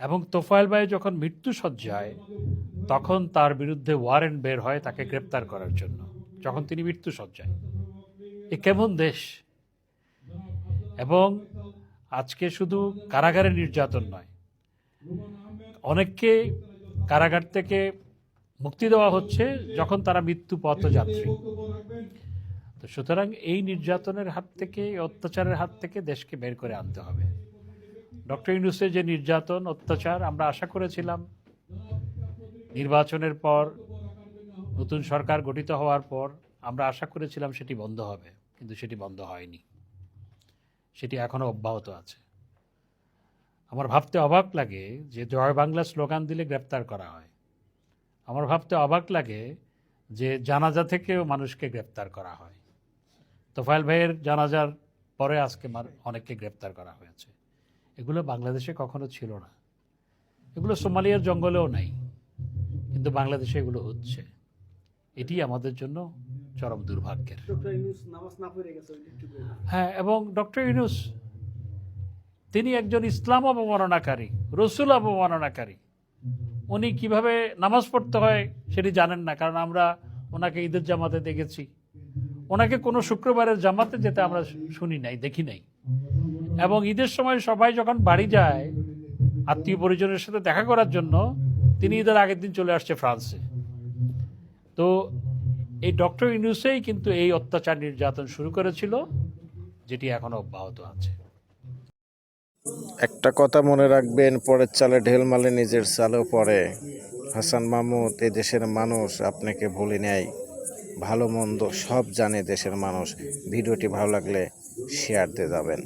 এবং তোফায়েল ভাই যখন মৃত্যুশয্যায়, তখন তার বিরুদ্ধে ওয়ারেন্ট বের হয় তাকে গ্রেপ্তার করার জন্য, যখন তিনি মৃত্যুশয্যায়। এ কেমন দেশ! এবং আজকে শুধু কারাগারে নির্যাতন নয়, অনেককে কারাগার থেকে মুক্তি দেওয়া হচ্ছে যখন তারা মৃত্যু পথযাত্রী। তো সুতরাং এই নির্যাতনের হাত থেকে, এই অত্যাচারের হাত থেকে দেশকে বের করে আনতে হবে। ডক্টর ইউনূসের যে নির্যাতন, অত্যাচার, আমরা আশা করেছিলাম নির্বাচনের পর, নতুন সরকার গঠিত হওয়ার পর আমরা আশা করেছিলাম সেটি বন্ধ হবে, কিন্তু সেটি বন্ধ হয়নি, সেটি এখনও অব্যাহত আছে। আমার ভাবতে অবাক লাগে যে জয় বাংলা স্লোগান দিলে গ্রেপ্তার করা হয়। আমার ভাবতে অবাক লাগে যে জানাজা থেকেও মানুষকে গ্রেপ্তার করা হয়। তোফায়েল ভাইয়ের জানাজার পরে আজকে অনেককে গ্রেপ্তার করা হয়েছে। এগুলো বাংলাদেশে কখনো ছিল না, এগুলো সোমালিয়ার জঙ্গলেও নাই, কিন্তু বাংলাদেশে এগুলো হচ্ছে। এটি আমাদের জন্য চরম দুর্ভাগ্যের। হ্যাঁ, এবং ডক্টর ইউনূস তিনি একজন ইসলাম অবমাননাকারী, রসুল অবমাননাকারী। উনি কিভাবে নামাজ পড়তে হয় সেটি জানেন না, কারণ আমরা ওনাকে ঈদের জামাতে দেখেছি। ওনাকে কোনো শুক্রবারের জামাতে যেতে আমরা শুনি নাই, দেখি নাই। এবং ঈদের সময় সবাই যখন বাড়ি যায় আত্মীয় পরিজনের সাথে দেখা করার জন্য, তিনি ঈদের আগের দিন চলে আসছে ফ্রান্সে। তো এই ডক্টর ইউনূসেই কিন্তু এই অত্যাচার নির্যাতন শুরু করেছিল, যেটি এখনো অব্যাহত আছে। একটা কথা মনে রাখবেন, পরের চালে ঢেল মারলে নিজের চালেও পড়ে। হাসান মাহমুদ, এই দেশের মানুষ আপনাকে ভুলে নেয়। ভালো মন্দ সব জানে দেশের মানুষ। ভিডিওটি ভালো লাগলে শেয়ার দিয়ে যাবেন।